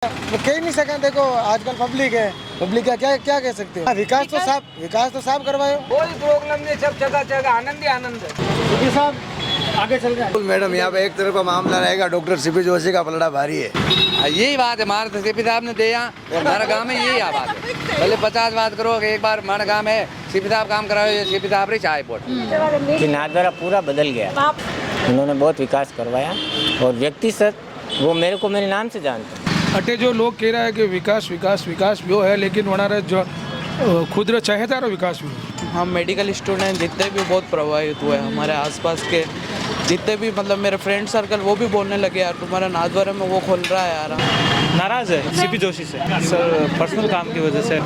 वो कह नहीं सके। देखो आजकल पब्लिक है, पब्लिक का क्या क्या कह सकते हैं। विकास तो साफ करवाए। कोई प्रॉब्लम नहीं, सब जगह आनंद ही आनंद है। साहब आगे चल रहे हैं। मैडम यहाँ पे एक तरफ का मामला रहेगा, डॉक्टर सीपी जोशी का पलड़ा भारी है। यही बात है, हमारे तो सीपी साहब ने दिया और हमारा गाँव में यही बात है। पहले 50 बात करो, एक बार हमारा गाँव है सीपी साहब काम कराओ, ये सीपी साहब रही चाय पोट कि नाथद्वारा पूरा बदल गया। उन्होंने बहुत विकास करवाया और व्यक्ति सर वो मेरे को मेरे नाम से जानते हैं। अटे जो लोग कह रहा है कि विकास विकास विकास वो है, लेकिन वनारे जो खुद चाहता है विकास भी। हम मेडिकल स्टूडेंट जितने भी बहुत प्रभावित हुए, हमारे आसपास के जितने भी मतलब मेरे फ्रेंड सर्कल वो भी बोलने लगे यार तुम्हारा नाथद्वारा में वो खोल रहा है यार। नाराज है सीपी जोशी से सर, पर्सनल काम की वजह से।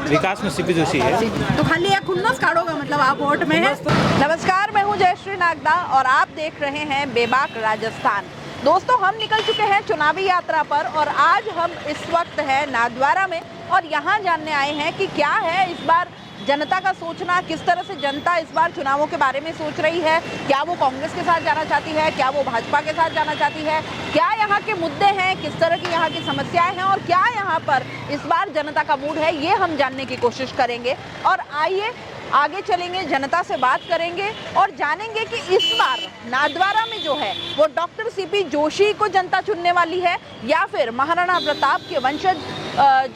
विकास में सीपी जोशी है तो खाली एक खुन्नस काढ़ोगा, मतलब आप वोट में हैं। नमस्कार, मैं हूं जयश्री नागदा और आप देख रहे हैं बेबाक राजस्थान। दोस्तों, हम निकल चुके हैं चुनावी यात्रा पर और आज हम इस वक्त है नाथद्वारा में और यहाँ जानने आए हैं कि क्या है इस बार जनता का सोचना, किस तरह से जनता इस बार चुनावों के बारे में सोच रही है। क्या वो कांग्रेस के साथ जाना चाहती है, क्या वो भाजपा के साथ जाना चाहती है, क्या यहाँ के मुद्दे हैं, किस तरह की यहाँ की समस्याएं हैं और क्या यहाँ पर इस बार जनता का मूड है, ये हम जानने की कोशिश करेंगे। और आइए आगे चलेंगे, जनता से बात करेंगे और जानेंगे कि इस बार नाथद्वारा में जो है वो डॉक्टर सीपी जोशी को जनता चुनने वाली है या फिर महाराणा प्रताप के वंशज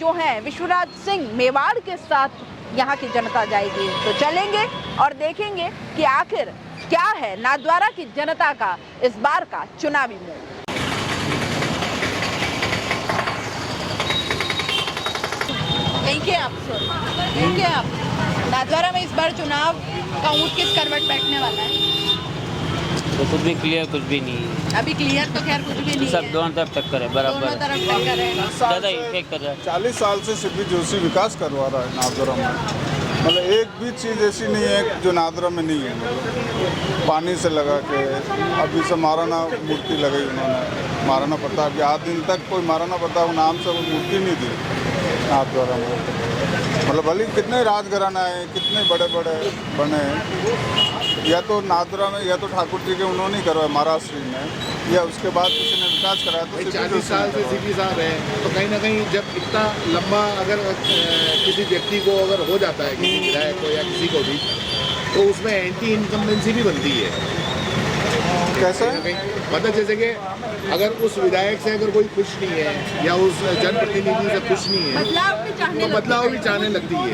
जो हैं विश्वराज सिंह मेवाड़ के साथ यहाँ की जनता जाएगी। तो चलेंगे और देखेंगे कि आखिर क्या है नाथद्वारा की जनता का इस बार का चुनावी मूड। देखिए आप देखिए आप नाथद्वारा में इस बार चुनाव का ऊँट किस करवट बैठने वाला है? तो कुछ भी क्लियर कुछ भी नहीं है अभी क्लियर तो खैर कुछ भी नहीं सब है। दोनों तरफ टक्कर है, बराबर दोनों तरफ टक्कर है। ज़्यादा इफेक्ट कर रहा है। 40 साल से सीपी जोशी विकास करवा रहा है नाथद्वारा में। मतलब एक भी चीज़ ऐसी नहीं है जो नाथद्वारा में नहीं है। मतलब पानी से लगा के अभी से महाराणा मूर्ति लगाई उन्होंने, महाराणा प्रताप के। आज दिन तक कोई महाराणा प्रताप नाम से वो मूर्ति नहीं दी नाथद्वारा में। मतलब भले कितने राजघराना है, कितने बड़े बड़े बने हैं, या तो नाथद्वारा में या तो ठाकुर जी के उन्होंने ही करवाया महाराष्ट्र में, या उसके बाद किसी ने विकास कराया। तो 40 साल से सीपी साहब है तो कहीं ना कहीं जब इतना लंबा अगर किसी व्यक्ति को अगर हो जाता है, किसी विधायक को या किसी को भी, तो उसमें एंटी इनकम्बेंसी भी बनती है। कैसे? मतलब जैसे कि अगर उस विधायक से अगर कोई खुश नहीं है या उस जनप्रतिनिधि से खुश नहीं है तो बदलाव भी चाहने लगती है।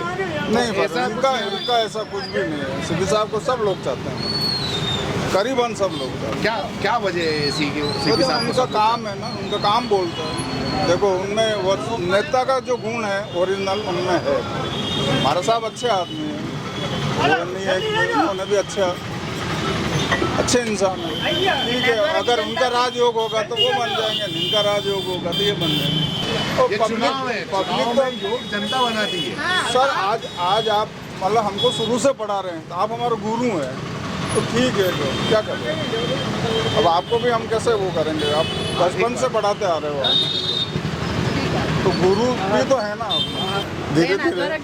नहीं, इनका ऐसा कुछ भी नहीं है। सीपी साहब को सब लोग चाहते हैं, करीबन सब लोग चाहते हैं। क्या वजह है ऐसी कि उनका काम है ना, उनका काम बोलता है। देखो उनमें वो नेता का जो गुण है ओरिजिनल उनमें है। हमारा साहब अच्छे आदमी है, वो नहीं है कि उन्होंने भी अच्छे इंसान है। ठीक है, अगर उनका राजयोग होगा तो वो बन जाएंगे, इनका राजयोग होगा तो ये बन जाएंगे। ये चुनाव है, पब्लिक को योग जनता बनाती है। सर आज आप मतलब हमको शुरू से पढ़ा रहे हैं, तो आप हमारे गुरु हैं तो ठीक है, तो क्या कर रहे हैं। अब आपको भी हम कैसे वो करेंगे, आप बचपन से पढ़ाते आ रहे हो आप, तो गुरु भी तो है ना। धीरे धीरे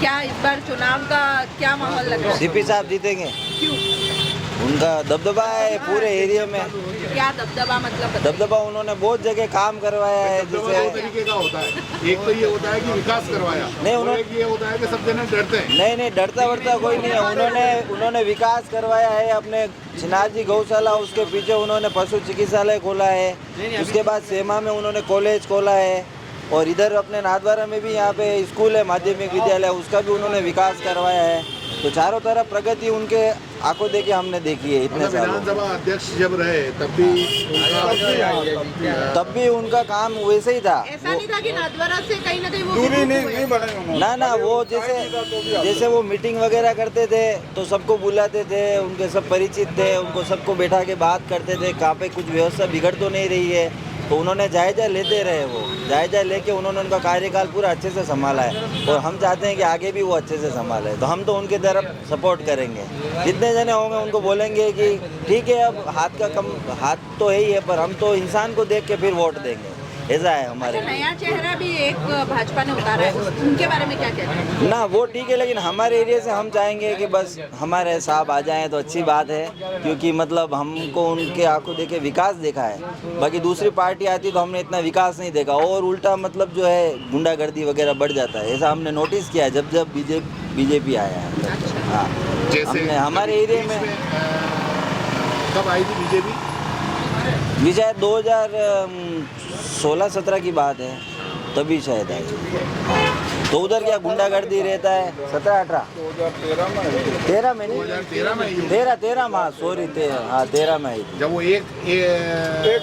क्या इस बार चुनाव का क्या माहौल लग रहा है? सीपी साहब जीतेंगे। क्यों? उनका दबदबा है पूरे एरिया में। क्या दबदबा मतलब? दबदबा उन्होंने बहुत जगह काम करवाया है। दो जैसे तरीके का होता है, एक तो ये होता है कि विकास करवाया, नहीं, और एक ये होता है कि सब जने डरते हैं। नहीं डरता वरता कोई नहीं है। उन्होंने विकास करवाया है। अपने छिनार जी गौशाला, उसके पीछे उन्होंने पशु चिकित्सालय खोला है। उसके बाद सेमा में उन्होंने कॉलेज खोला है और इधर अपने नाथद्वारा में भी यहाँ पे स्कूल है, माध्यमिक विद्यालय, उसका भी उन्होंने विकास करवाया है। तो चारों तरफ प्रगति उनके आंखों देके हमने देखी है इतने सालों। विधानसभा अध्यक्ष जब रहे तब भी उनका काम वैसे ही था। ऐसा नहीं था कि नाथद्वारा से कहीं ना कहीं वो दूरी नहीं बने। ना वो जैसे वो मीटिंग वगैरह करते थे तो सबको बुलाते थे, उनके सब परिचित थे, उनको सबको बैठा के बात करते थे। कहाँ पे कुछ व्यवस्था बिगड़ तो नहीं रही है, तो उन्होंने जायजा लेते रहे। वो जायजा लेके उन्होंने उनका कार्यकाल पूरा अच्छे से संभाला है और हम चाहते हैं कि आगे भी वो अच्छे से संभाले। तो हम तो उनके तरफ सपोर्ट करेंगे। जितने जने होंगे उनको बोलेंगे कि ठीक है, अब हाथ तो है ही है, पर हम तो इंसान को देख के फिर वोट देंगे। ऐसा है हमारे अच्छा, नया चेहरा भी एक भाजपा ने उतारा है, उनके बारे में क्या कहना है? ना। वो ठीक है, लेकिन हमारे एरिया से हम चाहेंगे कि बस हमारे साहब आ जाएं तो अच्छी बात है, क्योंकि मतलब हमको उनके आंखों देखे विकास देखा है। बाकी दूसरी पार्टी आती तो हमने इतना विकास नहीं देखा, और उल्टा मतलब जो है गुंडागर्दी वगैरह बढ़ जाता है। ऐसा हमने नोटिस किया है जब जब बीजेपी आया है। हाँ, जैसे हमारे एरिया में कब आई थी बीजेपी? शायद 2016-17 की बात है, तभी शायद आई। तो उधर क्या गुंडागर्दी रहता है। 17-18 13 में नहीं, 13 में, सॉरी 13 में आई थी। जब वो एक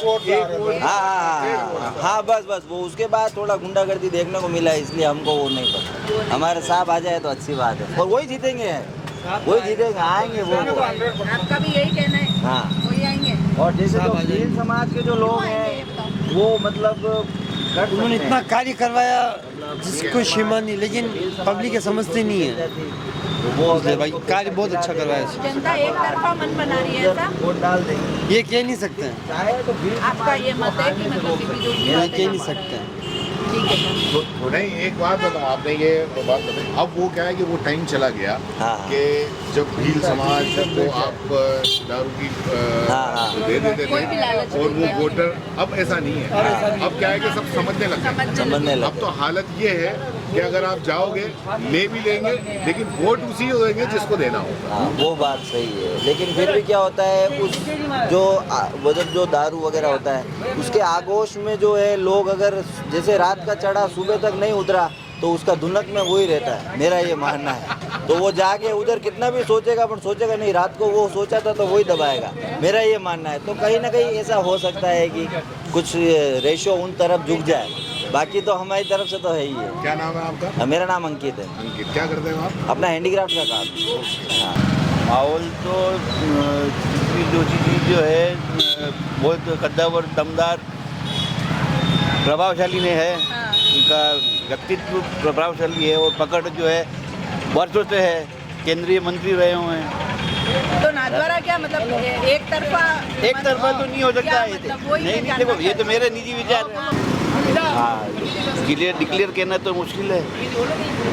वोट हाँ बस वो उसके बाद थोड़ा गुंडागर्दी देखने को मिला है, इसलिए हमको वो नहीं पता। हमारे साहब आ जाए तो अच्छी बात है, और वही जीतेंगे, वही जीतेंगे, आएंगे वो। आपका भी यही कहना है? हाँ, वही आएंगे। और जैसे जो जैन समाज के जो लोग हैं वो मतलब उन्होंने इतना कार्य करवाया जिसकी कोई सीमा नहीं, लेकिन पब्लिक के समझते नहीं है। वो भाई कार्य बहुत अच्छा करवाया। जनता एक तरफा मन बना रही है ऐसा? वोट डाल देंगे, ये कह नहीं सकते हैं, आपका ये मत है कि मतलब सीपी जोशी ये कह नहीं सकते हैं। ठीक है। तो नहीं, एक बात बताओ, आपने ये बात बताई। अब वो क्या है कि वो टाइम चला गया कि जब भील समाज को आप दारू की दे देते थे और वो वोटर, अब ऐसा नहीं है। अब क्या है कि सब समझने लगे। अब तो हालत ये है कि अगर आप जाओगे ले भी लेंगे, लेकिन वोट उसी को देंगे जिसको देना हो। वो बात सही है, लेकिन फिर भी क्या होता है, उस जो दारू वगैरह होता है उसके आगोश में जो है लोग, अगर जैसे रात का चढ़ा सुबह तक नहीं उतरा तो उसका धुनक में वही रहता है, मेरा ये मानना है। तो वो जाके उधर कितना भी सोचेगा पर सोचेगा नहीं, रात को वो सोचा था तो वही दबाएगा, मेरा ये मानना है। तो कहीं ना कहीं ऐसा हो सकता है कि कुछ रेशो उन तरफ झुक जाए, बाकी तो हमारी तरफ से तो है ही है। क्या नाम है आपका? मेरा नाम अंकित है। अंकित, क्या करते हो आप? अपना हैंडीक्राफ्ट का काम। हाँ, माहौल तो जोशी जी जो है बहुत कद्दावर, दमदार, प्रभावशाली ने है। उनका व्यक्तित्व प्रभावशाली है और पकड़ जो है वर्षों से है, केंद्रीय मंत्री रहे हुए हैं। तो नाथद्वारा क्या मतलब एक तरफा तो नहीं हो सकता है। नहीं, देखो ये तो मेरे निजी विचार है। हाँ, डिक्लेयर कहना तो मुश्किल है।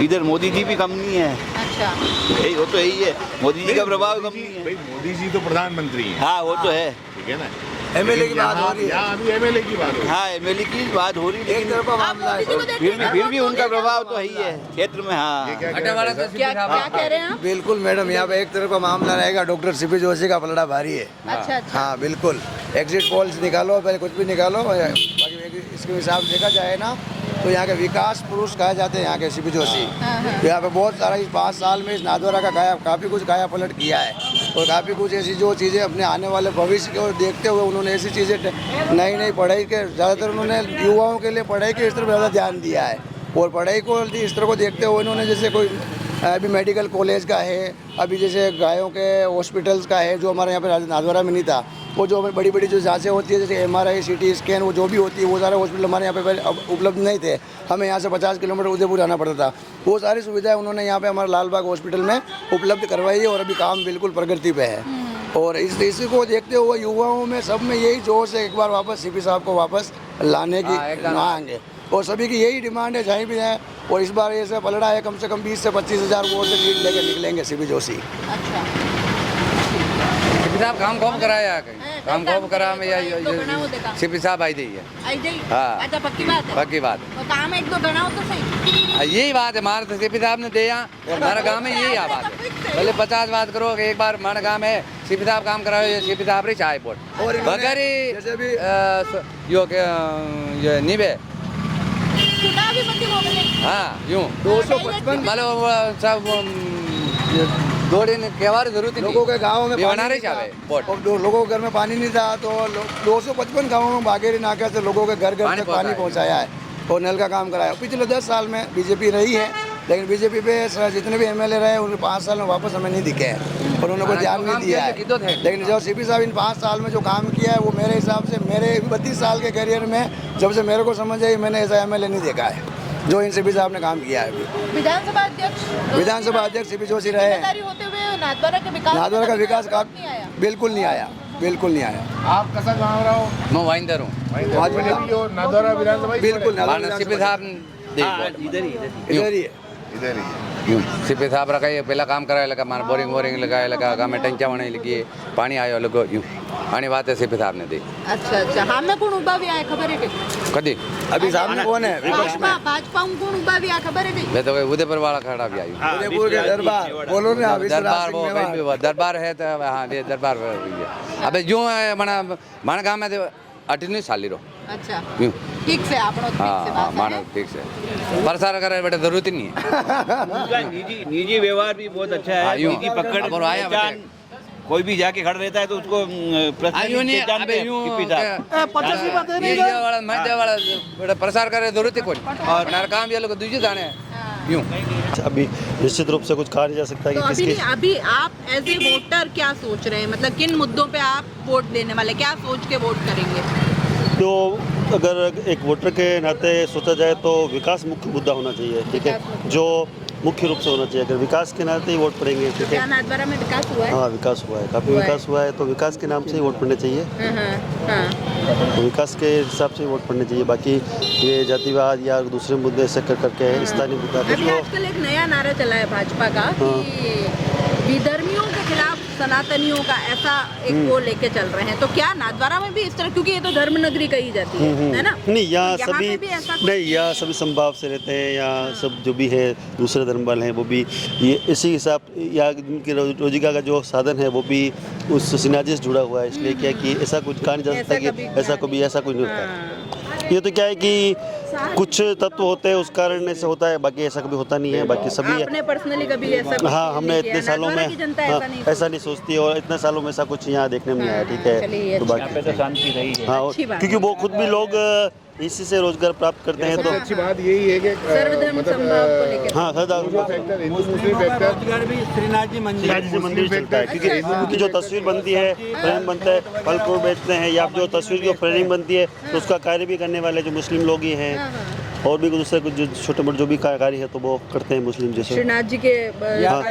इधर मोदी जी भी कम नहीं है। अच्छा, यही वो तो यही है, मोदी जी का प्रभाव कम नहीं है। भाई मोदी जी तो प्रधानमंत्री हैं। हाँ, वो तो है। ठीक है ना। एमएलए की बात हो रही है। अभी एमएलए की बात हो रही है। हाँ, एमएलए की बात हो रही है, लेकिन फिर भी उनका प्रभाव तो है ही है क्षेत्र में। हाँ, क्या कह रहे हैं आप? बिल्कुल मैडम, यहाँ पे एक तरफ का मामला रहेगा, डॉक्टर सीपी जोशी का पलड़ा भारी है। अच्छा। हाँ बिल्कुल, एग्जिट पोल्स निकालो, पहले कुछ भी निकालो, बाकी इसके हिसाब देखा जाए ना तो यहाँ के विकास पुरुष कहे जाते हैं यहाँ के सीपी जोशी। तो यहाँ पे बहुत सारा इस 5 साल में इस नाथद्वारा का काफ़ी कुछ काया पलट किया है, और काफ़ी कुछ ऐसी जो चीज़ें अपने आने वाले भविष्य को देखते हुए उन्होंने ऐसी चीज़ें नई पढ़ाई के, ज़्यादातर उन्होंने युवाओं के लिए पढ़ाई के इस तरफ ज़्यादा ध्यान दिया है। और पढ़ाई को इस तरह को देखते हुए उन्होंने जैसे कोई अभी मेडिकल कॉलेज का है, अभी जैसे गायों के हॉस्पिटल्स का है जो हमारे यहाँ पे नाथद्वारा में नहीं था, वो जो बड़ी बड़ी जो जांचें होती है जैसे MRI, CT स्कैन, वो जो भी होती है वो सारे हॉस्पिटल हमारे यहाँ पे उपलब्ध नहीं थे। हमें यहाँ से 50 किलोमीटर उदयपुर जाना पड़ता था। वो सारी सुविधाएं उन्होंने यहाँ पे हमारे लालबाग हॉस्पिटल में उपलब्ध करवाई है, और अभी काम बिल्कुल प्रगति पे है। और इसी को देखते हुए युवाओं में सब में यही जोश है, एक बार वापस सीपी साहब को वापस लाने की आएंगे, और सभी की यही डिमांड है जहाँ भी है। और इस बार ऐसा पलड़ा है, कम से कम 20 से 25 हज़ार वोट से लीड लेके निकलेंगे सीपी जोशी। अच्छा, सीपी साहब काम कौन कराया, काम कौन करा में सीपी साहब आई दी है। हाँ, अच्छा, पक्की बात है। पक्की बात तो काम एक दो गणाओ तो सही। यही बात है, हमारे तो सीपी साहब ने दिया, हमारा गाँव में यही बात है। पहले 50 बात करो कि एक बार हमारा गाँव में सीपी साहब काम कराओ, सीपी साहब रही चाहे वोट बगैर यो निभे। हाँ, यूँ 255 मतलब सब दो दिन केवार जरूरत लोगों के गाँव में बना रही चाहे वोट। लोगों के घर में पानी नहीं था, तो 255 गाँवों में बागेरी नाके से लोगों के घर घर तक पानी पहुँचाया है और नल का काम कराया। पिछले 10 साल में बीजेपी रही है, लेकिन बीजेपी पे जितने भी MLA रहे उनके 5 साल में वापस हमें नहीं दिखे हैं और उन्होंने कोई ध्यान नहीं दिया है। लेकिन जो सीपी साहब इन 5 साल में जो काम किया है वो मेरे हिसाब से मेरे 32 साल के करियर में जब से मेरे को समझ आई मैंने ऐसा MLA नहीं देखा है जो इन सीपी साहब ने काम किया है। अभी विधानसभा अध्यक्ष सीपी जोशी रहे हैं। होते हुए नाथद्वारा का विकास बिल्कुल नहीं आया। बिल्कुल नहीं आया। आप कसा गाँव रहा हो? मैं वाइंदर हूँ। नादौरा विधानसभा बिल्कुल सीपी साहब इधर ही है। इधर ही सीपी साहब रखा ये पहला काम कराया लगा मारा बोरिंग लगाया लगा गाँव में टंचा बने लगी पानी आयो लगो यूँ आनी बात है सीपी साहब ने दी। अच्छा अच्छा हाँ मैं कौन उबा भी आया खबर है कि कदी अभी सामने कौन है विपक्ष में? भाजपा कौन उबा भी आया खबर है कि मैं तो उदयपुर वाला खड़ा भी आई उदयपुर के दरबार बोलो ना दरबार वो कहीं भी हुआ दरबार है तो हाँ ये दरबार अबे जो मना मन गाँव में 18 साल रो अच्छा ठीक से आप हाँ मानो ठीक से प्रसार करे बेटा जरूरत ही नहीं है। निजी व्यवहार भी बहुत अच्छा है। निजी पकड़ पहचान कोई भी जाके खड़ा रहता है तो उसको प्रसार करे जरूरत ही कोई और काम ये लोग दूसरे जाने यूँ अभी निश्चित रूप से कुछ कहा नहीं जा सकता तो कि किसके अभी आप एज ए वोटर क्या सोच रहे हैं, मतलब किन मुद्दों पे आप वोट देने वाले, क्या सोच के वोट करेंगे? तो अगर एक वोटर के नाते सोचा जाए तो विकास मुख्य मुद्दा होना चाहिए, ठीक है, जो मुख्य रूप से होना चाहिए। अगर विकास के नाते ही वोट पड़ेंगे, ठीक है। नाथद्वारा में विकास हुआ है? हाँ विकास हुआ है, काफ़ी विकास हुआ है, तो विकास के नाम से ही वोट पड़ने चाहिए। तो विकास के हिसाब से वोट पड़ने चाहिए। बाकी ये जातिवाद या दूसरे मुद्दे से करके स्थानीय मुद्दा अभी आजकल एक नया नारा चला है भाजपा का कि विधर्मियों के खिलाफ सनातनियों का, ऐसा एक वो लेके चल रहे हैं। तो क्या नाथद्वारा में भी इस तरह, क्योंकि ये तो धर्म नगरी कही जाती है ना? नहीं, यहाँ सभी नहीं, यहाँ सभी संभाव से रहते हैं। यहाँ सब जो भी है दूसरे धर्म वाले हैं वो भी ये इसी हिसाब, या उनके रोजिका का जो साधन है वो भी उस सिनाजी से जुड़ा हुआ है। इसलिए क्या कि ऐसा कुछ कहा नहीं जा सकता कि ऐसा कभी ऐसा कुछ नहीं होता। ये तो क्या है कि कुछ तत्व होते हैं उस कारण ऐसा होता है, बाकी ऐसा कभी होता नहीं है। बाकी सभी आपने पर्सनली कभी ऐसा हाँ हमने इतने सालों में ऐसा नहीं सोचती और इतने सालों में ऐसा कुछ यहाँ देखने में नहीं आया, ठीक है। तो बाकी तो शांति रही है। हाँ, क्योंकि वो खुद भी लोग इसी से रोजगार प्राप्त करते हैं। तो अच्छी बात यही है कि हाँ श्रीनाथ जी मंदिर चलता है, क्योंकि उनकी जो तस्वीर बनती है, फ्रेम बनता है, फल फ्रूट बेचते हैं, या जो तस्वीर की फ्रेमिंग बनती है तो उसका कार्य भी करने वाले जो मुस्लिम लोग ही हैं, और भी दूसरे कुछ जो छोटे मोटे जो भी कार्य है तो वो करते हैं मुस्लिम जैसे। श्रीनाथ जी के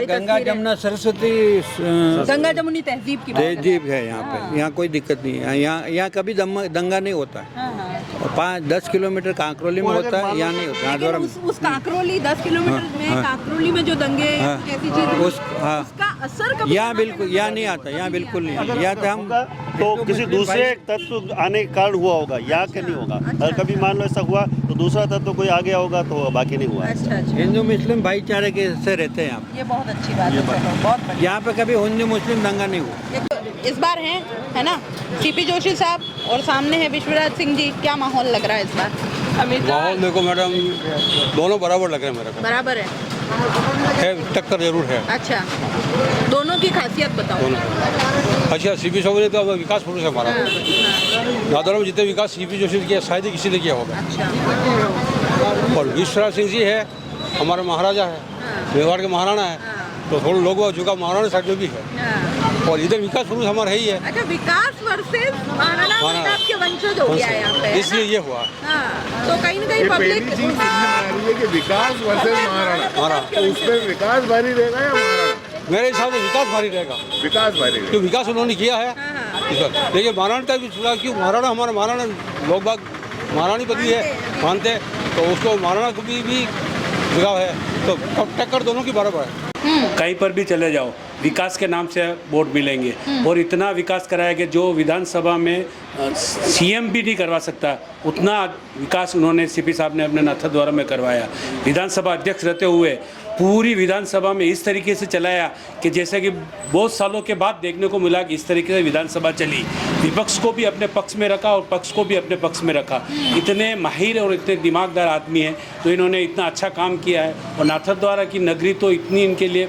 गंगा जमुना सरस्वती गंगा जमुनी तहजीब की तहजीब है यहाँ पे। यहाँ कोई दिक्कत नहीं है। यहाँ कभी दंगा नहीं होता है। 5-10 किलोमीटर कांकरोली में होता है, यहाँ नहीं होता। नाथद्वारा में उस कांकरोली 10 किलोमीटर में कांकरोली में जो दंगे कैसी चीज उसका असर कभी यहाँ बिल्कुल यहाँ नहीं आता, यहाँ बिल्कुल नहीं। यहाँ तो हम तो किसी दूसरे तत्व आने के कारण हुआ होगा, यहाँ के नहीं होगा। अगर कभी मान लो ऐसा हुआ तो दूसरा तत्व कोई आ गया होगा तो बाकी नहीं हुआ। अच्छा। हिंदू मुस्लिम भाईचारे के से रहते हैं यहाँ। ये बहुत अच्छी बात है, बहुत बढ़िया। यहाँ पे कभी हिंदू मुस्लिम दंगा नहीं हुआ। इस बार है ना सीपी जोशी साहब और सामने है विश्वराज सिंह जी, क्या माहौल लग रहा है इस बार? माहौल देखो मैडम, दोनों बराबर लग रहे हैं मेरे को। बराबर है, टक्कर जरूर है। अच्छा, दोनों की खासियत बताओ। अच्छा, सीपी जोशी ने तो विकास पुरुष है हमारा। नाथद्वारा में जितने विकास सीपी जोशी ने किया शायद ही किसी ने किया होगा। अच्छा। और विश्वराज सिंह जी है हमारे महाराजा है, मेवाड़ के महाराणा है, तो थोड़े लोग झुका महाराणा साइड में भी है। और इधर विकास पुरुष हमारा है ही है। अच्छा, विकास वर्सेस महाराणा प्रताप के वंशज हो गया यहाँ पे, इसलिए ये हुआ। तो कहीं ना कहीं पब्लिक कि विकास वर्सेस महाराणा, तो उसमें विकास भारी रहेगा या महाराणा? मेरे हिसाब से विकास भारी रहेगा। विकास भारी रहेगा, क्यों विकास उन्होंने किया है। देखिए महाराणा का भी चुनाव, क्यों महाराणा हमारा महाराणा लोग बाग महारानी पति है मानते हैं, तो उसको महाराणा को भी जुड़ाव है, तो टक्कर दोनों की बराबर है। कहीं पर भी चले जाओ विकास के नाम से वोट मिलेंगे। और इतना विकास कराया कि जो विधानसभा में सीएम भी नहीं करवा सकता, उतना विकास उन्होंने सीपी साहब ने अपने नाथद्वारा में करवाया। विधानसभा अध्यक्ष रहते हुए पूरी विधानसभा में इस तरीके से चलाया कि जैसे कि बहुत सालों के बाद देखने को मिला कि इस तरीके से विधानसभा चली। विपक्ष को भी अपने पक्ष में रखा और पक्ष को भी अपने पक्ष में रखा। इतने माहिर और इतने दिमागदार आदमी हैं, तो इन्होंने इतना अच्छा काम किया है। और नाथद्वारा की नगरी तो इतनी इनके लिए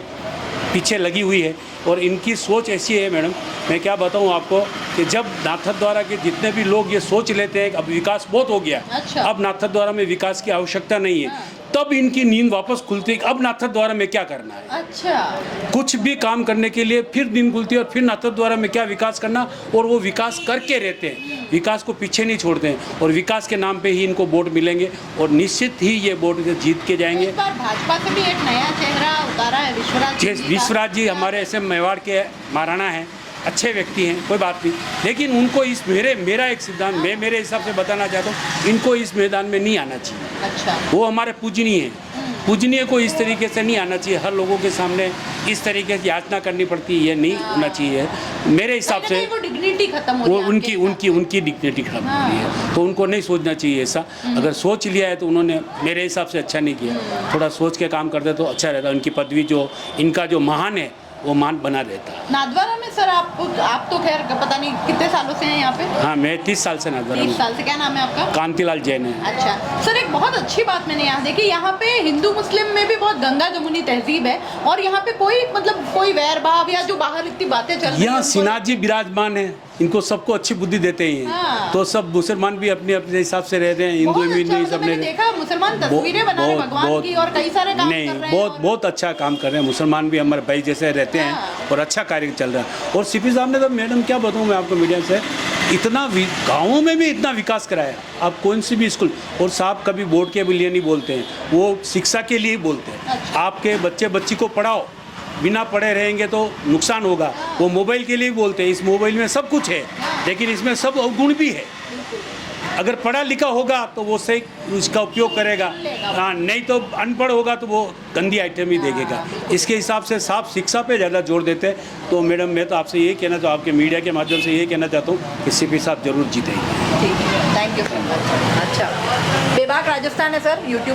पीछे लगी हुई है, और इनकी सोच ऐसी है मैडम, मैं क्या बताऊं आपको कि जब नाथद्वारा के जितने भी लोग ये सोच लेते हैं कि अब विकास बहुत हो गया, अब नाथद्वारा में विकास की आवश्यकता नहीं है, तब इनकी नींद वापस खुलती है कि अब नाथद्वारा में क्या करना है। अच्छा, कुछ भी काम करने के लिए फिर नींद खुलती है और फिर नाथद्वारा में क्या विकास करना, और वो विकास करके रहते हैं, विकास को पीछे नहीं छोड़ते हैं। और विकास के नाम पे ही इनको वोट मिलेंगे और निश्चित ही ये वोट जीत के जाएंगे। इस बार भाजपा से भी एक नया चेहरा उतारा है, विश्वराज विश्वराज जी हमारे ऐसे मेवाड़ के महाराणा हैं, अच्छे व्यक्ति हैं, कोई बात नहीं, लेकिन उनको इस मेरा एक सिद्धांत, मैं मेरे हिसाब से बताना चाहता हूँ, इनको इस मैदान में नहीं आना चाहिए। अच्छा। वो हमारे पूजनीय हैं, पूजनीय को इस तरीके से नहीं आना चाहिए, हर लोगों के सामने इस तरीके से याचना करनी पड़ती है, ये नहीं होना चाहिए मेरे हिसाब से। वो डिग्निटी खत्म हो वो रही है उनकी डिग्निटी खत्म हो रही है, तो उनको नहीं सोचना चाहिए ऐसा। अगर सोच लिया है तो उन्होंने मेरे हिसाब से अच्छा नहीं किया, थोड़ा सोच के काम करते तो अच्छा रहता। उनकी पदवी जो इनका जो महान है वो मान बना रहता। नाथद्वारा में सर आप तो खैर पता नहीं कितने सालों से हैं यहाँ पे? हाँ, मैं 30 साल से नाथद्वारा में। 30 साल से। क्या नाम है आपका? कांतिलाल जैन है। अच्छा सर, एक बहुत अच्छी बात मैंने यहाँ देखी, यहाँ पे हिंदू मुस्लिम में भी बहुत गंगा जमुनी तहजीब है, और यहाँ पे कोई वैर भाव या जो बाहर इतनी बातें चल रही है। यहाँ सिन्हा जी विराजमान है, इनको सबको अच्छी बुद्धि देते हैं। हाँ। तो सब मुसलमान भी अपने अपने हिसाब से रहते हैं, हिंदू भी नहीं, सब मैंने देखा मुसलमान तस्वीरें बना रहे भगवान की और कई सारे काम कर रहे हैं। बहुत अच्छा काम कर रहे हैं मुसलमान भी, हमारे भाई जैसे रहते हैं और अच्छा कार्य चल रहा है। और सीपी साहब ने तो मैडम क्या बताऊँ मैं आपको मीडिया से, इतना गाँवों में भी इतना विकास कराया। आप कौन सी भी स्कूल, और साहब कभी वोट के लिए नहीं बोलते हैं, वो शिक्षा के लिए बोलते हैं। आपके बच्ची को पढ़ाओ, बिना पढ़े रहेंगे तो नुकसान होगा। वो मोबाइल के लिए बोलते हैं, इस मोबाइल में सब कुछ है, लेकिन इसमें सब अवगुण भी है। अगर पढ़ा लिखा होगा तो वो सही उसका उपयोग करेगा, हाँ, नहीं तो अनपढ़ होगा तो वो गंदी आइटम ही देखेगा। इसके हिसाब से साफ शिक्षा पे ज़्यादा जोर देते हैं। तो मैडम मैं तो आपसे ये कहना चाहूँ, आपके मीडिया के माध्यम से ये कहना चाहता हूँ कि सीपी साहब जरूर जीतेंगे। ठीक है, थैंक यू सो मच। अच्छा, बेबाक राजस्थान है सर यूट्यूब